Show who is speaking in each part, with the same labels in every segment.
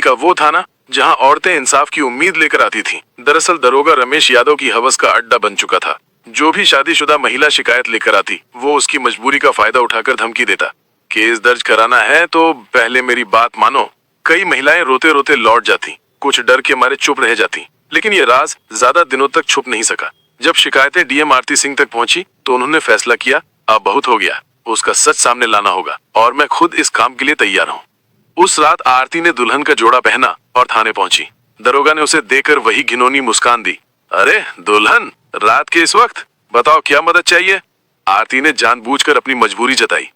Speaker 1: का वो थाना जहां औरतें इंसाफ की उम्मीद लेकर आती थीं। दरअसल दरोगा रमेश यादव की हवस का अड्डा बन चुका था। जो भी शादीशुदा महिला शिकायत लेकर आती, वो उसकी मजबूरी का फायदा उठाकर धमकी देता। केस दर्ज कराना है तो पहले मेरी बात मानो। कई महिलाएं रोते रोते लौट जाती, कुछ डर के मारे चुप रह जाती, लेकिन ये राज ज्यादा दिनों तक छुप नहीं सका। जब शिकायतें डीएम आरती सिंह तक पहुंची तो उन्होंने फैसला किया, अब बहुत हो गया, उसका सच सामने लाना होगा और मैं खुद इस काम के लिए तैयार हूँ। उस रात आरती ने दुल्हन का जोड़ा पहना और थाने पहुंची। दरोगा ने उसे देखकर वही घिनौनी मुस्कान दी। अरे दुल्हन, रात के इस वक्त बताओ क्या मदद चाहिए? आरती ने जानबूझकर अपनी मजबूरी जताई।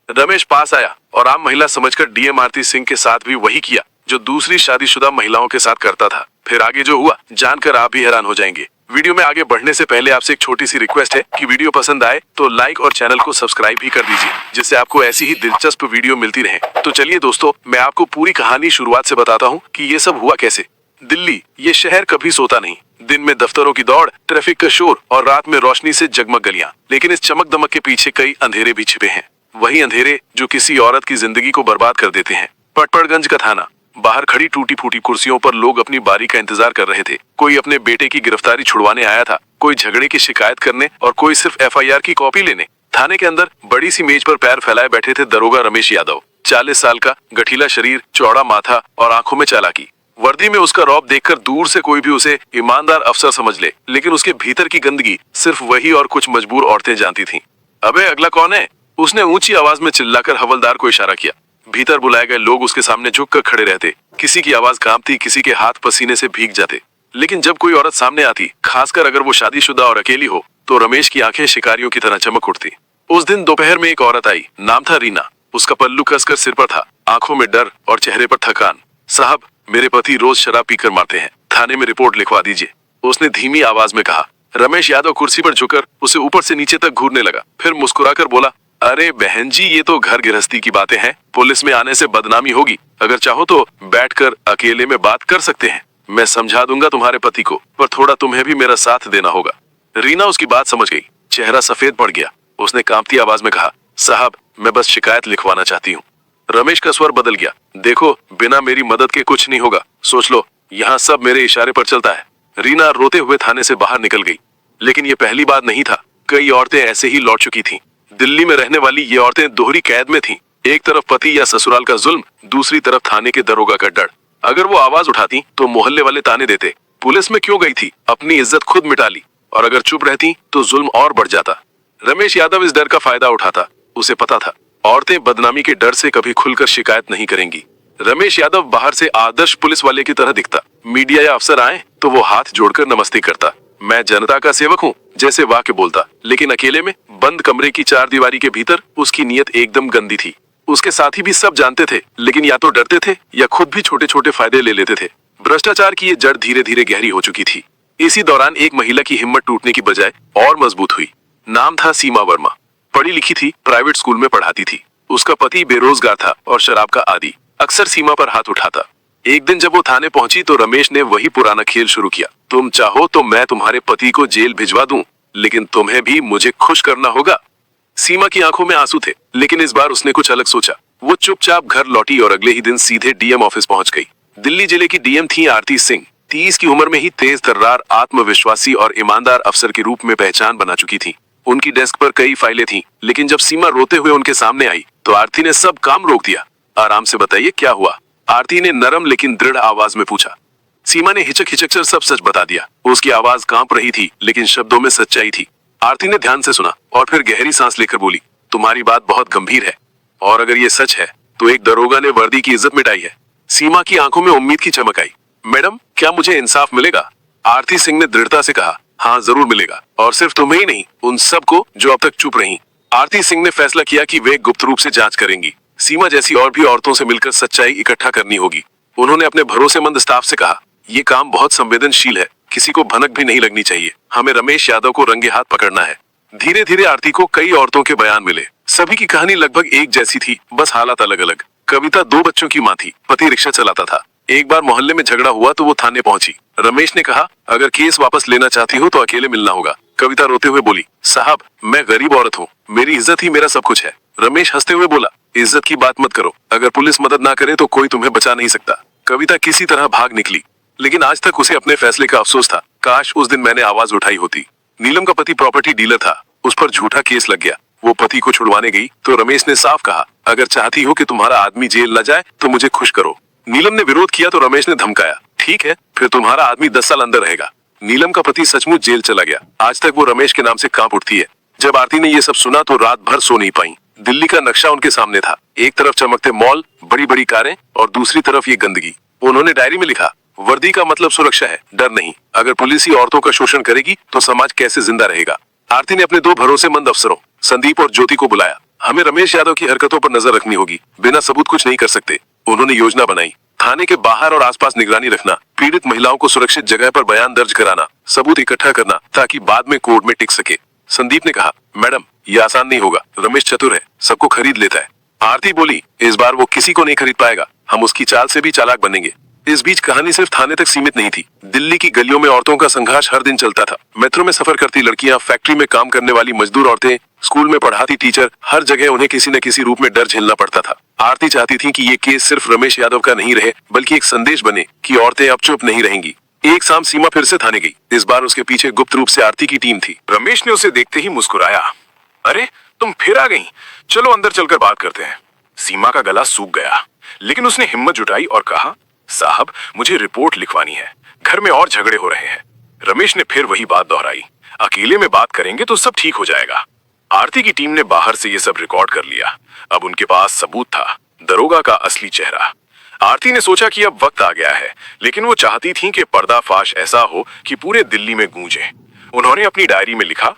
Speaker 1: रमेश पास आया और आम महिला समझकर डीएम आरती सिंह के साथ भी वही किया जो दूसरी शादीशुदा महिलाओं के साथ करता था। फिर आगे जो हुआ जानकर आप भी हैरान हो जाएंगे। वीडियो में आगे बढ़ने से पहले आपसे एक छोटी सी रिक्वेस्ट है कि वीडियो पसंद आए तो लाइक और चैनल को सब्सक्राइब भी कर दीजिए, जिससे आपको ऐसी ही दिलचस्प वीडियो मिलती रहे। तो चलिए दोस्तों, मैं आपको पूरी कहानी शुरुआत से बताता हूँ कि ये सब हुआ कैसे। दिल्ली, ये शहर कभी सोता नहीं। दिन में दफ्तरों की दौड़, ट्रैफिक का शोर और रात में रोशनी से जगमग गलियां। लेकिन इस चमक दमक के पीछे कई अंधेरे भी छिपे हैं। वही अंधेरे जो किसी औरत की जिंदगी को बर्बाद कर देते हैं। पटपड़गंज का थाना। बाहर खड़ी टूटी फूटी कुर्सियों पर लोग अपनी बारी का इंतजार कर रहे थे। कोई अपने बेटे की गिरफ्तारी छुड़वाने आया था, कोई झगड़े की शिकायत करने और कोई सिर्फ एफआईआर की कॉपी लेने। थाने के अंदर बड़ी सी मेज पर पैर फैलाए बैठे थे दरोगा रमेश यादव। 40 साल का, गठीला शरीर, चौड़ा माथा और आंखों में चालाकी। वर्दी में उसका रौब देखकर दूर से कोई भी उसे ईमानदार अफसर समझ ले, लेकिन उसके भीतर की गंदगी सिर्फ वही और कुछ मजबूर औरतें जानती थीं। अबे अगला कौन है? उसने ऊंची आवाज में चिल्लाकर हवलदार को इशारा किया। भीतर बुलाए गए लोग उसके सामने झुककर खड़े रहते। किसी की आवाज कांपती, किसी के हाथ पसीने से भीग जाते। लेकिन जब कोई औरत सामने आती, खासकर अगर वो शादीशुदा और अकेली हो, तो रमेश की आंखें शिकारियों की तरह चमक उठती। उस दिन दोपहर में एक औरत आई। नाम था रीना। उसका पल्लू कसकर सिर पर था, आंखों में डर और चेहरे पर थकान। साहब, मेरे पति रोज शराब पीकर मारते हैं, थाने में रिपोर्ट लिखवा दीजिए, उसने धीमी आवाज में कहा। रमेश यादव कुर्सी पर झुककर उसे ऊपर से नीचे तक घूरने लगा, फिर मुस्कुराकर बोला, अरे बहन जी, ये तो घर गृहस्थी की बातें हैं, पुलिस में आने से बदनामी होगी। अगर चाहो तो बैठकर अकेले में बात कर सकते हैं, मैं समझा दूंगा तुम्हारे पति को, पर थोड़ा तुम्हें भी मेरा साथ देना होगा। रीना उसकी बात समझ गई, चेहरा सफेद पड़ गया। उसने कांपती आवाज में कहा, साहब, मैं बस शिकायत लिखवाना चाहती हूँ। रमेश का स्वर बदल गया। देखो, बिना मेरी मदद के कुछ नहीं होगा, सोच लो, यहाँ सब मेरे इशारे पर चलता है। रीना रोते हुए थाने से बाहर निकल गई। लेकिन ये पहली बात नहीं था, कई औरतें ऐसे ही लौट चुकी थीं। दिल्ली में रहने वाली ये औरतें दोहरी कैद में थीं। एक तरफ पति या ससुराल का जुल्म, दूसरी तरफ थाने के दरोगा का डर। अगर वो आवाज उठाती तो मोहल्ले वाले ताने देते, पुलिस में क्यों गई थी, अपनी इज्जत खुद मिटा ली। और अगर चुप रहती तो जुल्म और बढ़ जाता। रमेश यादव इस डर का फायदा उठाता। उसे पता था, औरतें बदनामी के डर से कभी खुलकर शिकायत नहीं करेंगी। रमेश यादव बाहर से आदर्श पुलिस वाले की तरह दिखता। मीडिया या अफसर आए तो वो हाथ जोड़कर नमस्ते करता, मैं जनता का सेवक हूँ जैसे वाक्य बोलता। लेकिन अकेले में बंद कमरे की चार दीवारी के भीतर उसकी नीयत एकदम गंदी थी। उसके साथी भी सब जानते थे, लेकिन या तो डरते थे या खुद भी छोटे छोटे फायदे ले लेते थे। भ्रष्टाचार की ये जड़ धीरे धीरे गहरी हो चुकी थी। इसी दौरान एक महिला की हिम्मत टूटने की बजाय और मजबूत हुई। नाम था सीमा वर्मा। पढ़ी लिखी थी, प्राइवेट स्कूल में पढ़ाती थी। उसका पति बेरोजगार था और शराब का आदी, अक्सर सीमा पर हाथ उठाता। एक दिन जब वो थाने पहुंची तो रमेश ने वही पुराना खेल शुरू किया। तुम चाहो तो मैं तुम्हारे पति को जेल भिजवा दूं, लेकिन तुम्हें भी मुझे खुश करना होगा। सीमा की आंखों में आंसू थे, लेकिन इस बार उसने कुछ अलग सोचा। वो चुपचाप घर लौटी और अगले ही दिन सीधे डीएम ऑफिस पहुंच गई। दिल्ली जिले की डीएम थी आरती सिंह। 30 की उम्र में ही तेज तर्रार, आत्मविश्वासी और ईमानदार अफसर के रूप में पहचान बना चुकी थी। उनकी डेस्क पर कई फाइलें थीं, लेकिन जब सीमा रोते हुए उनके सामने आई तो आरती ने सब काम रोक दिया। आराम से बताइए, क्या हुआ? आरती ने नरम लेकिन दृढ़ आवाज में पूछा। सीमा ने हिचक हिचक कर सब सच बता दिया। उसकी आवाज कांप रही थी, लेकिन शब्दों में सच्चाई थी। आरती ने ध्यान से सुना और फिर गहरी सांस लेकर बोली, तुम्हारी बात बहुत गंभीर है, और अगर ये सच है तो एक दरोगा ने वर्दी की इज्जत मिटाई है। सीमा की आंखों में उम्मीद की चमक आई। मैडम, क्या मुझे इंसाफ मिलेगा? आरती सिंह ने दृढ़ता से कहा, हाँ जरूर मिलेगा, और सिर्फ तुम्हें ही नहीं, उन सबको जो अब तक चुप रही। आरती सिंह ने फैसला किया कि वे गुप्त रूप से जांच करेंगी। सीमा जैसी और भी औरतों से मिलकर सच्चाई इकट्ठा करनी होगी। उन्होंने अपने भरोसेमंद स्टाफ से कहा, ये काम बहुत संवेदनशील है, किसी को भनक भी नहीं लगनी चाहिए। हमें रमेश यादव को रंगे हाथ पकड़ना है। धीरे धीरे आरती को कई औरतों के बयान मिले। सभी की कहानी लगभग एक जैसी थी, बस हालात अलग अलग। कविता 2 बच्चों की माँ थी, पति रिक्शा चलाता था। एक बार मोहल्ले में झगड़ा हुआ तो वो थाने पहुंची। रमेश ने कहा, अगर केस वापस लेना चाहती हो तो अकेले मिलना होगा। कविता रोते हुए बोली, साहब, मैं गरीब औरत हूँ, मेरी इज्जत ही मेरा सब कुछ है। रमेश हंसते हुए बोला, इज्जत की बात मत करो, अगर पुलिस मदद ना करे तो कोई तुम्हें बचा नहीं सकता। कविता किसी तरह भाग निकली, लेकिन आज तक उसे अपने फैसले का अफसोस था। काश उस दिन मैंने आवाज उठाई होती। नीलम का पति प्रॉपर्टी डीलर था, उस पर झूठा केस लग गया। वो पति को छुड़वाने गई तो रमेश ने साफ कहा, अगर चाहती हो कि तुम्हारा आदमी जेल न जाए तो मुझे खुश करो। नीलम ने विरोध किया तो रमेश ने धमकाया, ठीक है, फिर तुम्हारा आदमी 10 साल अंदर रहेगा। नीलम का पति सचमुच जेल चला गया। आज तक वो रमेश के नाम से कांप उठती है। जब आरती ने ये सब सुना तो रात भर सो नहीं पाई। दिल्ली का नक्शा उनके सामने था, एक तरफ चमकते मॉल, बड़ी बड़ी कारें और दूसरी तरफ ये गंदगी। उन्होंने डायरी में लिखा, वर्दी का मतलब सुरक्षा है, डर नहीं। अगर पुलिस ही औरतों का शोषण करेगी तो समाज कैसे जिंदा रहेगा। आरती ने अपने 2 भरोसेमंद अफसरों संदीप और ज्योति को बुलाया। हमें रमेश यादव की हरकतों पर नजर रखनी होगी, बिना सबूत कुछ नहीं कर सकते। उन्होंने योजना बनाई, थाने के बाहर और आसपास निगरानी रखना, पीड़ित महिलाओं को सुरक्षित जगह पर बयान दर्ज कराना, सबूत इकट्ठा करना ताकि बाद में कोर्ट में टिक सके। संदीप ने कहा, मैडम ये आसान नहीं होगा, रमेश चतुर है, सबको खरीद लेता है। आरती बोली, इस बार वो किसी को नहीं खरीद पाएगा, हम उसकी चाल से भी चालाक बनेंगे। इस बीच कहानी सिर्फ थाने तक सीमित नहीं थी। दिल्ली की गलियों में औरतों का संघर्ष हर दिन चलता था। मेट्रो में सफर करती लड़कियां, फैक्ट्री में काम करने वाली मजदूर औरतें, स्कूल में पढ़ाती टीचर, हर जगह उन्हें किसी न किसी रूप में डर झेलना पड़ता था। आरती चाहती थी कि ये केस सिर्फ रमेश यादव का नहीं रहे, बल्कि एक संदेश बने कि औरतें अब चुप नहीं रहेंगी। एक शाम सीमा फिर से थाने गई। इस बार उसके पीछे गुप्त रूप से आरती की टीम थी। रमेश ने उसे देखते ही मुस्कुराया, अरे तुम फिर आ गई, चलो अंदर चलकर बात करते हैं। सीमा का गला सूख गया, लेकिन उसने हिम्मत जुटाई और कहा, साहब मुझे रिपोर्ट लिखवानी है, घर में और झगड़े हो रहे हैं। रमेश ने फिर वही बात दोहराई, अकेले में बात करेंगे तो सब ठीक हो जाएगा। आरती की टीम ने बाहर से ये सब रिकॉर्ड कर लिया। अब उनके पास सबूत था, दरोगा का असली चेहरा। आरती ने सोचा कि अब वक्त आ गया है, लेकिन वो चाहती थी कि पर्दाफाश ऐसा हो कि पूरे दिल्ली में गूंजे। उन्होंने अपनी डायरी में लिखा,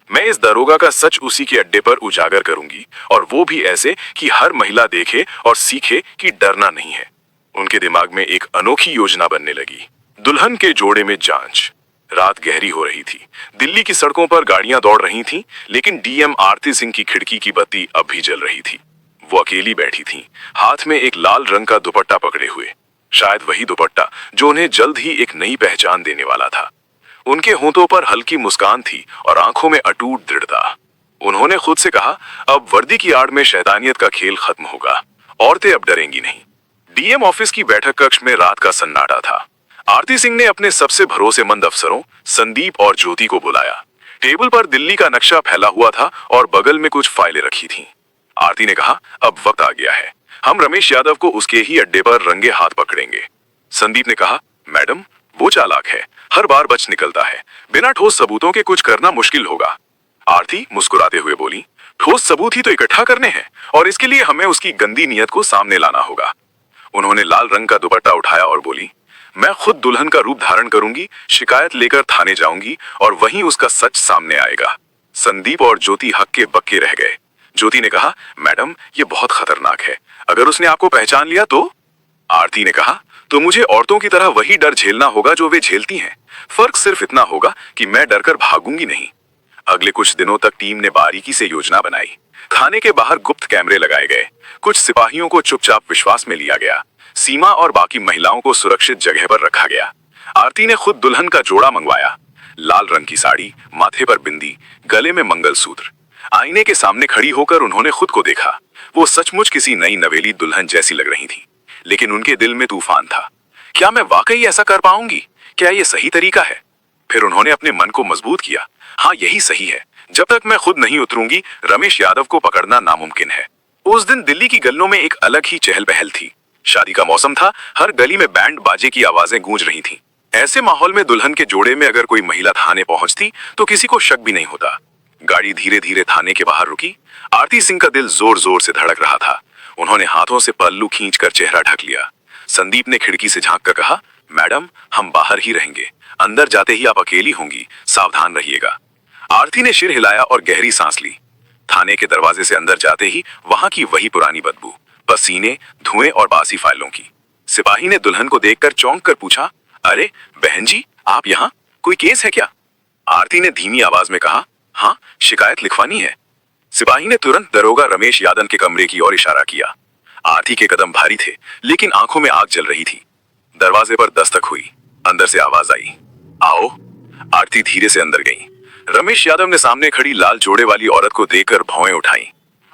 Speaker 1: मैं इस दरोगा का सच उसी के अड्डे पर उजागर करूंगी, और वो भी ऐसे कि हर महिला देखे और सीखे कि डरना नहीं है। उनके दिमाग में एक अनोखी योजना बनने लगी। दुल्हन के जोड़े में जांच। रात गहरी हो रही थी। दिल्ली की सड़कों पर गाड़ियां दौड़ रही थीं, लेकिन डीएम आरती सिंह की खिड़की की बत्ती अब भी जल रही थी। वो अकेली बैठी थीं, हाथ में एक लाल रंग का दुपट्टा पकड़े हुए। शायद वही दुपट्टा जो उन्हें जल्द ही एक नई पहचान देने वाला था। उनके होंठों पर हल्की मुस्कान थी और आंखों में अटूट दृढ़ता। उन्होंने खुद से कहा, अब वर्दी की आड़ में शैतानियत का खेल खत्म होगा, औरतें अब डरेंगी नहीं। डीएम ऑफिस की बैठक कक्ष में रात का सन्नाटा था। आरती सिंह ने अपने सबसे भरोसेमंद अफसरों संदीप और ज्योति को बुलाया। टेबल पर दिल्ली का नक्शा फैला हुआ था और बगल में कुछ फाइलें रखी थीं। आरती ने कहा, अब वक्त आ गया है, हम रमेश यादव को उसके ही अड्डे पर रंगे हाथ पकड़ेंगे। संदीप ने कहा, मैडम वो चालाक है, हर बार बच निकलता है, बिना ठोस सबूतों के कुछ करना मुश्किल होगा। आरती मुस्कुराते हुए बोली, ठोस सबूत ही तो इकट्ठा करने हैं, और इसके लिए हमें उसकी गंदी नीयत को सामने लाना होगा। उन्होंने लाल रंग का दुपट्टा उठाया और बोली, मैं खुद दुल्हन का रूप धारण करूंगी, शिकायत लेकर थाने जाऊंगी और वहीं उसका सच सामने आएगा। संदीप और ज्योति हक्के बक्के रह गए। ज्योति ने कहा, मैडम ये बहुत खतरनाक है, अगर उसने आपको पहचान लिया तो? आरती ने कहा, तो मुझे औरतों की तरह वही डर झेलना होगा जो वे झेलती हैं। फर्क सिर्फ इतना होगा कि मैं डरकर भागूंगी नहीं। अगले कुछ दिनों तक टीम ने बारीकी से योजना बनाई। थाने के बाहर गुप्त कैमरे लगाए गए। कुछ सिपाहियों को चुपचाप विश्वास में लिया गया। सीमा और बाकी महिलाओं को सुरक्षित जगह पर रखा गया। आरती ने खुद दुल्हन का जोड़ा मंगवाया, लाल रंग की साड़ी, माथे पर बिंदी, गले में मंगलसूत्र। आईने के सामने खड़ी होकर उन्होंने खुद को देखा। वो सचमुच किसी नई नवेली दुल्हन जैसी लग रही थी, लेकिन उनके दिल में तूफान था। क्या मैं वाकई ऐसा कर पाऊंगी? क्या ये सही तरीका है? फिर उन्होंने अपने मन को मजबूत किया, हाँ यही सही है। जब तक मैं खुद नहीं उतरूंगी, रमेश यादव को पकड़ना नामुमकिन है। उस दिन दिल्ली की गलियों में एक अलग ही चहल पहल थी। शादी का मौसम था, हर गली में बैंड बाजे की आवाजें गूंज रही थीं। ऐसे माहौल में दुल्हन के जोड़े में अगर कोई महिला थाने पहुंचती तो किसी को शक भी नहीं होता। गाड़ी धीरे धीरे थाने के बाहर रुकी। आरती सिंह का दिल जोर जोर से धड़क रहा था। उन्होंने हाथों से पल्लू खींचकर चेहरा ढक लिया। संदीप ने खिड़की से झांक कर कहा, मैडम हम बाहर ही रहेंगे, अंदर जाते ही आप अकेली होंगी, सावधान रहिएगा। आरती ने सिर हिलाया और गहरी सांस ली। थाने के दरवाजे से अंदर जाते ही वहां की वही पुरानी बदबू, पसीने, धुएं और बासी फाइलों की। सिपाही ने दुल्हन को देखकर चौंक कर पूछा, अरे बहन जी आप यहाँ, कोई केस है क्या? आरती ने धीमी आवाज में कहा, हाँ शिकायत लिखवानी है। सिपाही ने तुरंत दरोगा रमेश यादव के कमरे की ओर इशारा किया। आरती के कदम भारी थे, लेकिन आंखों में आग जल रही थी। दरवाजे पर दस्तक हुई। अंदर से आवाज आई, आओ। आरती धीरे से अंदर गई। रमेश यादव ने सामने खड़ी लाल जोड़े वाली औरत को देखकर भौएं उठाई।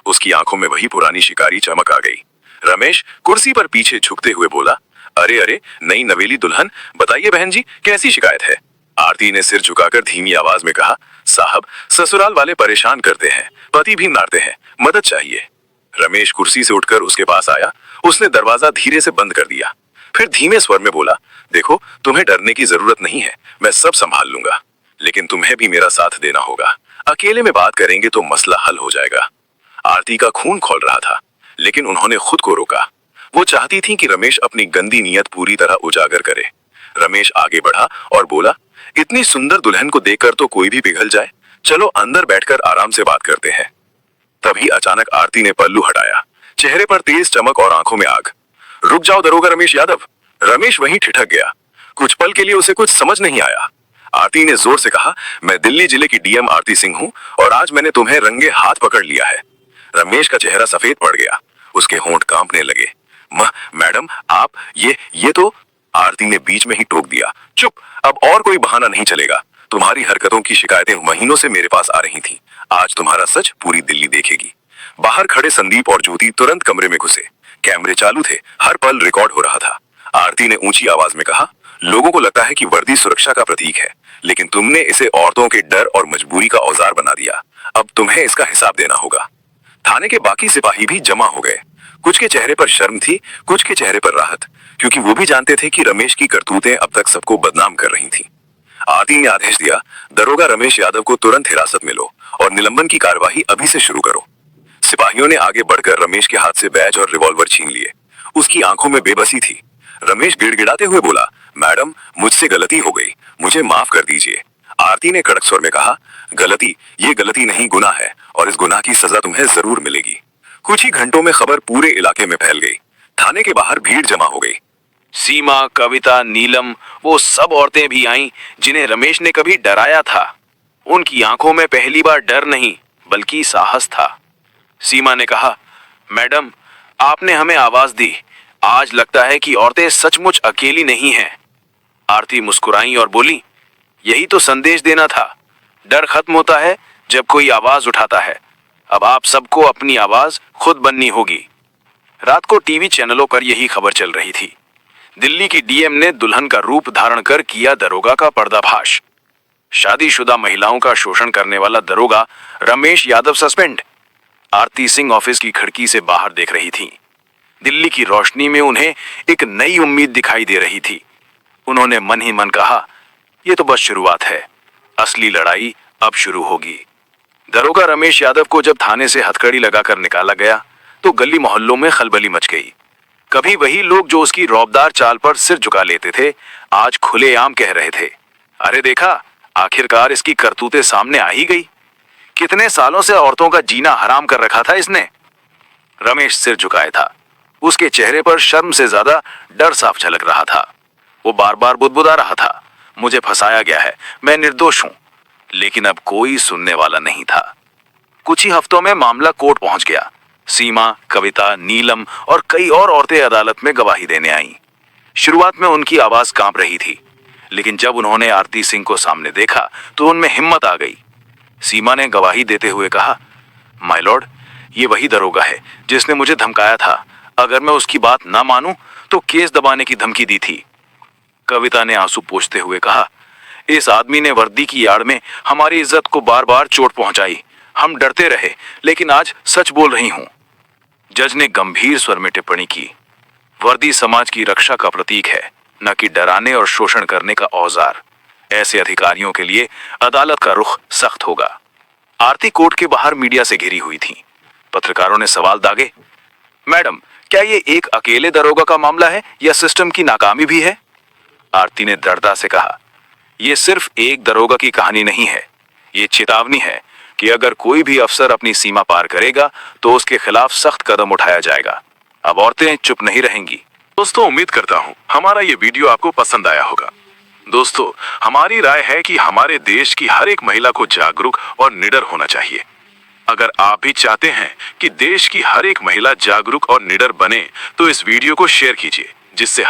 Speaker 1: उसकी आंखों में वही पुरानी शिकारी चमक आ गई। रमेश कुर्सी पर पीछे झुकते हुए बोला,
Speaker 2: अरे अरे, नई नवेली दुल्हन, बताइए बहन जी, कैसी शिकायत है? आरती ने सिर झुकाकर धीमी आवाज में कहा, साहब, ससुराल वाले परेशान करते हैं, पति भी मारते हैं, मदद चाहिए। रमेश कुर्सी से उठकर उसके पास आया। उसने दरवाजा धीरे से बंद कर दिया, फिर धीमे स्वर में बोला, देखो, तुम्हें डरने की जरूरत नहीं है, मैं सब संभाल लूंगा, लेकिन तुम्हें भी मेरा साथ देना होगा। अकेले में बात करेंगे तो मसला हल हो जाएगा। आरती का खून खौल रहा था, लेकिन उन्होंने खुद को रोका। वो चाहती थी कि रमेश अपनी गंदी नीयत पूरी तरह उजागर करे। रमेश आगे बढ़ा और बोला, इतनी सुंदर दुल्हन को देखकर तो कोई भी पिघल जाए, चलो अंदर बैठकर आराम से बात करते हैं। तभी अचानक आरती ने पल्लू हटाया, चेहरे पर तेज चमक और आंखों में आग। रुक जाओ दरोगा रमेश यादव। रमेश वहीं ठिठक गया। कुछ पल के लिए उसे कुछ समझ नहीं आया। आरती ने जोर से कहा, मैं दिल्ली जिले की डीएम आरती सिंह हूँ और आज मैंने तुम्हें रंगे हाथ पकड़ लिया है। रमेश का चेहरा सफेद पड़ गया, उसके होंठ कांपने लगे। मैडम, आप ये तो। आरती ने बीच में ही टोक दिया, चुप, अब और कोई बहाना नहीं चलेगा। तुम्हारी हरकतों की शिकायतें महीनों से मेरे पास आ रही थी, आज तुम्हारा सच पूरी दिल्ली देखेगी। बाहर खड़े संदीप और ज्योति तुरंत कमरे में घुसे। कैमरे चालू थे, हर पल रिकॉर्ड हो रहा था। आरती ने ऊंची आवाज में कहा, लोगों को लगता है कि वर्दी सुरक्षा का प्रतीक है, लेकिन तुमने इसे औरतों के डर और मजबूरी का औजार बना दिया। अब तुम्हें इसका हिसाब देना होगा। थाने के बाकी सिपाही भी जमा हो गए। कुछ के चेहरे पर शर्म थी, कुछ के चेहरे पर राहत, क्योंकि वो भी जानते थे कि रमेश की करतूतें अब तक सबको बदनाम कर रही थीं। आरती ने आदेश दिया, दरोगा रमेश यादव को तुरंत हिरासत में लो और निलंबन की कार्यवाही अभी से शुरू करो। सिपाहियों ने आगे बढ़कर रमेश के हाथ से बैज और रिवॉल्वर छीन लिए। उसकी आंखों में बेबसी थी। रमेश गिड़गिड़ाते हुए बोला, मैडम, मुझसे गलती हो गई, मुझे माफ कर दीजिए। आरती ने कड़क स्वर में कहा, गलती, ये गलती नहीं, गुनाह है, और इस गुनाह की सजा तुम्हें जरूर मिलेगी। कुछ ही घंटों में खबर पूरे इलाके में फैल गई। थाने के बाहर भीड़ जमा हो गई।
Speaker 3: सीमा, कविता, नीलम, वो सब औरतें भी आईं जिन्हें रमेश ने कभी डराया था। उनकी आंखों में पहली बार डर नहीं बल्कि साहस था। सीमा ने कहा, मैडम, आपने हमें आवाज दी, आज लगता है कि औरतें सचमुच अकेली नहीं हैं। आरती मुस्कुराई और बोली, यही तो संदेश देना था, डर खत्म होता है जब कोई आवाज उठाता है। अब आप सबको अपनी आवाज खुद बननी होगी। रात को टीवी चैनलों पर यही खबर चल रही थी। दिल्ली की डीएम ने दुल्हन का रूप धारण कर किया दरोगा का पर्दाफाश। शादीशुदा महिलाओं का शोषण करने वाला दरोगा रमेश यादव सस्पेंड। आरती सिंह ऑफिस की खिड़की से बाहर देख रही थी। दिल्ली की रोशनी में उन्हें एक नई उम्मीद दिखाई दे रही थी। उन्होंने मन ही मन कहा, यह तो बस शुरुआत है, असली लड़ाई अब शुरू होगी। दरोगा रमेश यादव को जब थाने से हथकड़ी लगाकर निकाला गया तो गली मोहल्लों में खलबली मच गई। कभी वही लोग जो उसकी रौबदार चाल पर सिर झुका लेते थे, आज खुलेआम कह रहे थे, अरे देखा, आखिरकार इसकी करतूतें सामने आ ही गई। कितने सालों से औरतों का जीना हराम कर रखा था इसने। रमेश सिर झुकाए था। उसके चेहरे पर शर्म से ज्यादा डर साफ झलक रहा था। वो बार बार बुदबुदा रहा था, मुझे फंसाया गया है, मैं निर्दोष हूं। लेकिन अब कोई सुनने वाला नहीं था। कुछ ही हफ्तों में मामला कोर्ट पहुंच गया। सीमा, कविता, नीलम और कई और औरतें अदालत में गवाही देने आईं। शुरुआत में उनकी आवाज कांप रही थी, लेकिन जब उन्होंने आरती सिंह को सामने देखा तो उनमें हिम्मत आ गई। सीमा ने गवाही देते हुए कहा, माय लॉर्ड, ये वही दरोगा है जिसने मुझे धमकाया था। अगर मैं उसकी बात ना मानूं तो केस दबाने की धमकी दी थी। कविता ने आंसू पोंछते हुए कहा, इस आदमी ने वर्दी की आड़ में हमारी इज्जत को बार बार चोट पहुंचाई। हम डरते रहे, लेकिन आज सच बोल रही हूं। जज ने गंभीर स्वर में टिप्पणी की, वर्दी समाज की रक्षा का प्रतीक है, न कि डराने और शोषण करने का औजार। ऐसे अधिकारियों के लिए अदालत का रुख सख्त होगा। आरती कोर्ट के बाहर मीडिया से घिरी हुई थी। पत्रकारों ने सवाल दागे, मैडम, क्या ये एक अकेले दरोगा का मामला है या सिस्टम की नाकामी भी है? आरती ने दृढ़ता से कहा, यह सिर्फ एक दरोगा की कहानी नहीं है, ये चेतावनी है कि अगर कोई भी अफसर अपनी सीमा पार करेगा तो उसके खिलाफ सख्त कदम उठाया जाएगा। अब औरतें चुप नहीं रहेंगी।
Speaker 1: दोस्तों, उम्मीद करता हूँ हमारा ये वीडियो आपको पसंद आया होगा। दोस्तों, हमारी राय है कि हमारे देश की हर एक महिला को जागरूक और निडर होना चाहिए। अगर आप भी चाहते हैं कि देश की हर एक महिला जागरूक और निडर बने तो इस वीडियो को शेयर कीजिए, जिससे